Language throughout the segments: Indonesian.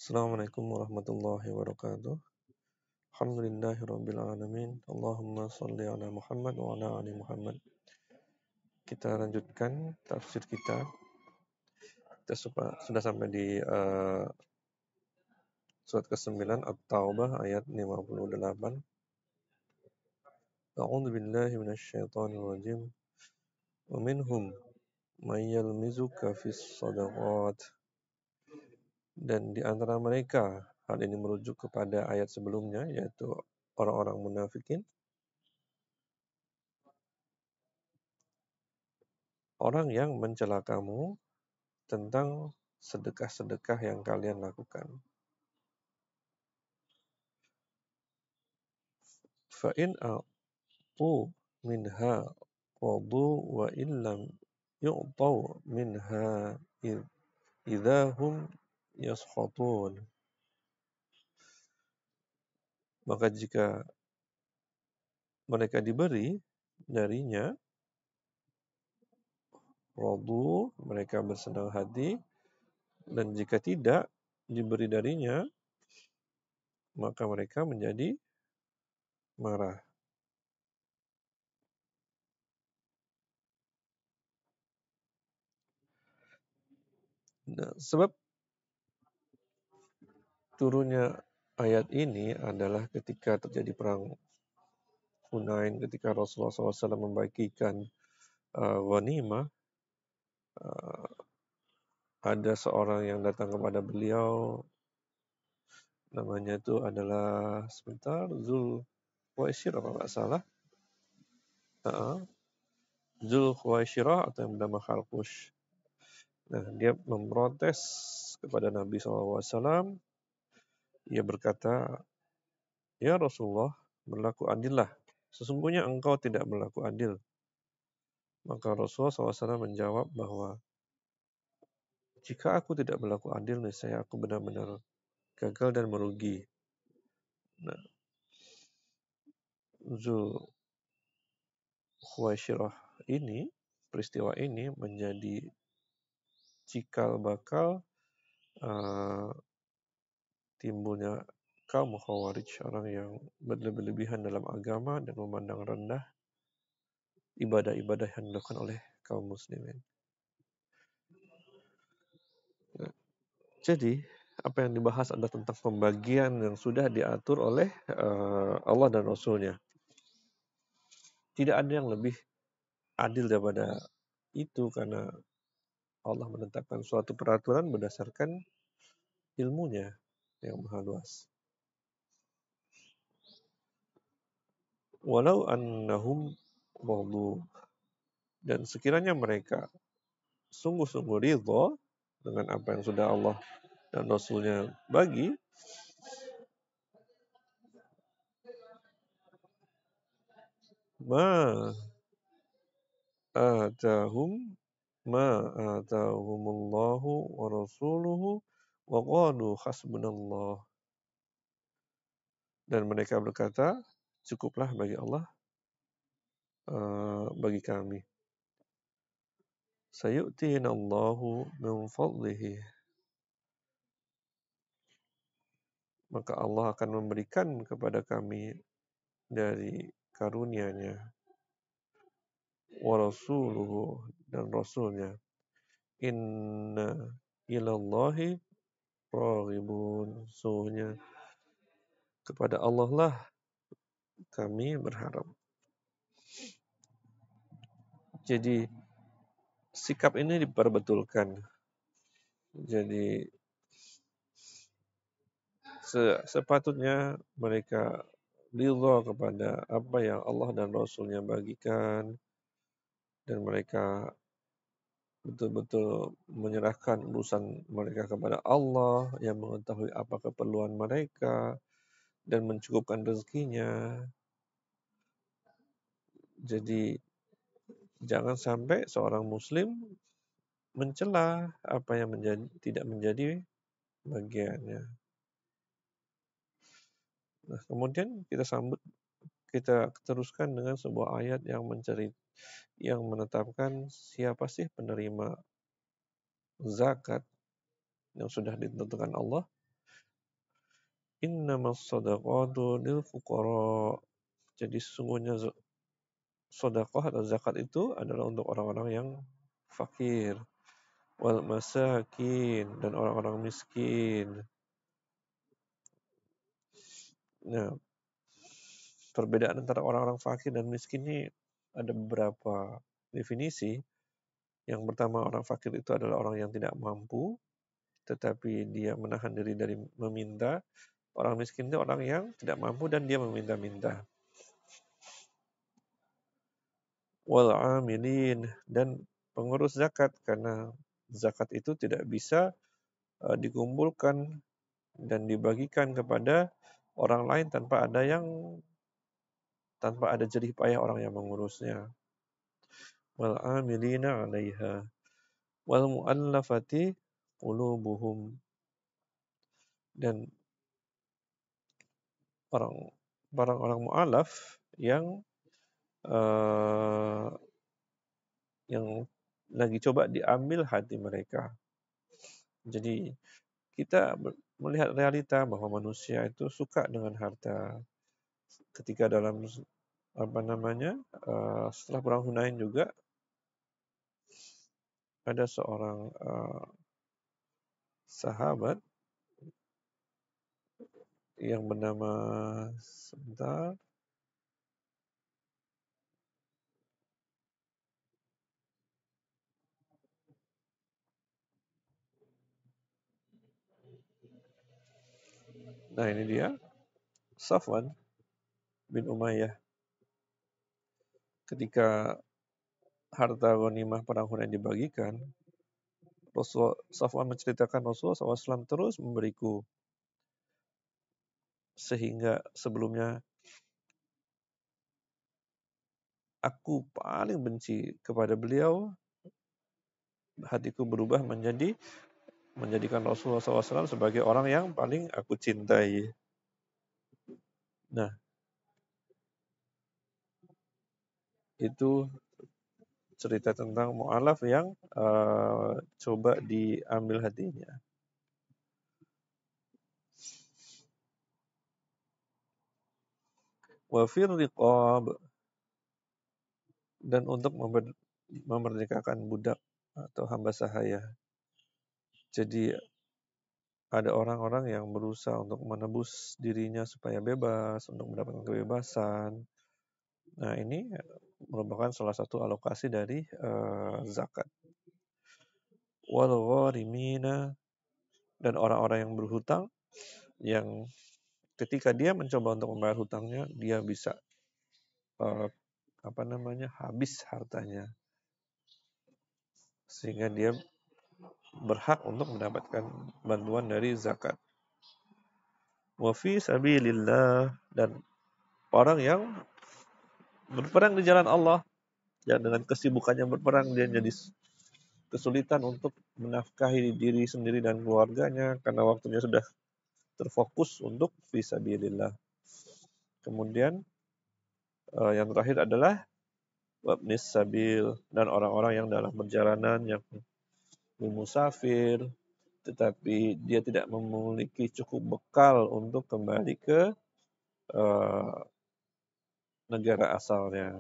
Assalamualaikum warahmatullahi wabarakatuh. Alhamdulillahirabbil alamin. Allahumma shalli ala Muhammad wa ala ali Muhammad. Kita lanjutkan tafsir kita. Kita sudah sampai di surat ke-9 At-Taubah ayat 58. A'udzu billahi minasyaitonir rajim. Wa minhum may yalmizuka fis shadaqat. Dan di antara mereka, hal ini merujuk kepada ayat sebelumnya, yaitu orang-orang munafikin, orang yang mencela kamu tentang sedekah-sedekah yang kalian lakukan. Fa'in a'tu minha radu wa illam yu'tau minha idahum yaskhatun. Maka jika mereka diberi darinya radu, mereka bersenang hati, dan jika tidak diberi darinya, maka mereka menjadi marah. Nah, sebab turunnya ayat ini adalah ketika terjadi perang Hunain, ketika Rasulullah SAW membagikan ghanimah, ada seorang yang datang kepada beliau, namanya itu adalah Zulkhuwaisirah kalau nggak salah, Zulkhuwaisirah atau yang bernama Kharqush. Nah, dia memprotes kepada Nabi SAW. Ia berkata, "Ya Rasulullah, berlaku adillah. Sesungguhnya engkau tidak berlaku adil." Maka Rasulullah SAW menjawab bahwa jika aku tidak berlaku adil, niscaya aku benar-benar gagal dan merugi. Nah, Zulkhuwaisirah ini, peristiwa ini menjadi cikal bakal timbulnya kaum Khawarij, orang yang berlebihan dalam agama dan memandang rendah ibadah-ibadah yang dilakukan oleh kaum muslimin. Nah, jadi apa yang dibahas adalah tentang pembagian yang sudah diatur oleh Allah dan Rasul-Nya. Tidak ada yang lebih adil daripada itu, karena Allah menetapkan suatu peraturan berdasarkan ilmunya yang maha luas. Walau annahum radu, dan sekiranya mereka sungguh-sungguh ridho dengan apa yang sudah Allah dan Rasul-Nya bagi, ma atahumullahu wa rasuluhu wa qalu hasbunallah. Dan mereka berkata, cukuplah bagi Allah, bagi kami. Sayu'tinallahu min fadlihi. Maka Allah akan memberikan kepada kami dari karunia-Nya. Wa rasuluhu, dan Rasul-Nya. Inna ilallahi raghibun. Sesungguhnya kepada Allah lah kami berharap. Jadi sikap ini diperbetulkan. Jadi sepatutnya mereka ridha kepada apa yang Allah dan Rasul-Nya bagikan, dan mereka betul-betul menyerahkan urusan mereka kepada Allah yang mengetahui apa keperluan mereka dan mencukupkan rezekinya. Jadi jangan sampai seorang muslim mencela apa yang tidak menjadi bagiannya. Nah, kemudian kita teruskan dengan sebuah ayat yang menetapkan siapa sih penerima zakat yang sudah ditentukan Allah, innamas shadaqatu lil fuqara. Jadi sesungguhnya sedekah atau zakat itu adalah untuk orang-orang yang fakir, wal masakin, dan orang-orang miskin. Nah, perbedaan antara orang-orang fakir dan miskin ini ada beberapa definisi. Yang pertama, orang fakir itu adalah orang yang tidak mampu, tetapi dia menahan diri dari meminta. Orang miskin itu orang yang tidak mampu dan dia meminta-minta. Wal amilin, dan pengurus zakat, karena zakat itu tidak bisa dikumpulkan dan dibagikan kepada orang lain tanpa ada jerih payah orang yang mengurusnya. Wal amilina 'alaiha wal mu'allafati qulubuhum, dan orang-orang mu'alaf uh, yang lagi coba diambil hati mereka. Jadi kita melihat realita bahwa manusia itu suka dengan harta. Ketika dalam setelah perang Hunain juga ada seorang sahabat yang bernama, sebentar, nah ini dia, Safwan bin Umayyah. Ketika harta ghanimah perang Hunain dibagikan, Safwan menceritakan Rasulullah SAW terus memberiku, sehingga sebelumnya aku paling benci kepada beliau, hatiku berubah menjadikan Rasulullah SAW sebagai orang yang paling aku cintai. Nah, itu cerita tentang mu'alaf yang coba diambil hatinya. Wa fir riqab, dan untuk memerdekakan budak atau hamba sahaya. Jadi ada orang-orang yang berusaha untuk menebus dirinya supaya bebas, untuk mendapatkan kebebasan. Nah, ini merupakan salah satu alokasi dari zakat. Wal gharimina, dan orang-orang yang berhutang, yang ketika dia mencoba untuk membayar hutangnya, dia bisa habis hartanya, sehingga dia berhak untuk mendapatkan bantuan dari zakat. Wa fi sabilillah, dan orang yang berperang di jalan Allah, ya dengan kesibukannya berperang dia jadi kesulitan untuk menafkahi diri sendiri dan keluarganya karena waktunya sudah terfokus untuk fi sabilillah. Kemudian yang terakhir adalah wabnis sabil, dan orang-orang yang dalam perjalanan, yang musafir, tetapi dia tidak memiliki cukup bekal untuk kembali ke negara asalnya.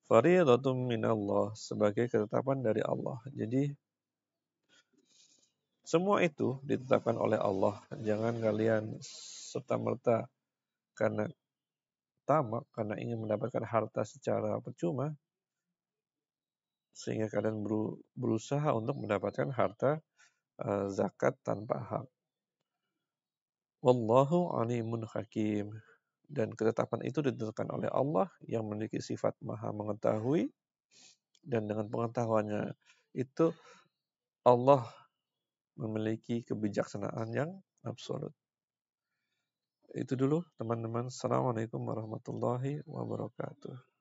Fariidatun minallah, sebagai ketetapan dari Allah. Jadi semua itu ditetapkan oleh Allah. Jangan kalian serta-merta karena tamak, karena ingin mendapatkan harta secara percuma, sehingga kalian berusaha untuk mendapatkan harta zakat tanpa hak. Wallahu alimun hakim. Dan ketetapan itu ditentukan oleh Allah yang memiliki sifat maha mengetahui, dan dengan pengetahuannya itu Allah memiliki kebijaksanaan yang absolut. Itu dulu teman-teman. Assalamualaikum warahmatullahi wabarakatuh.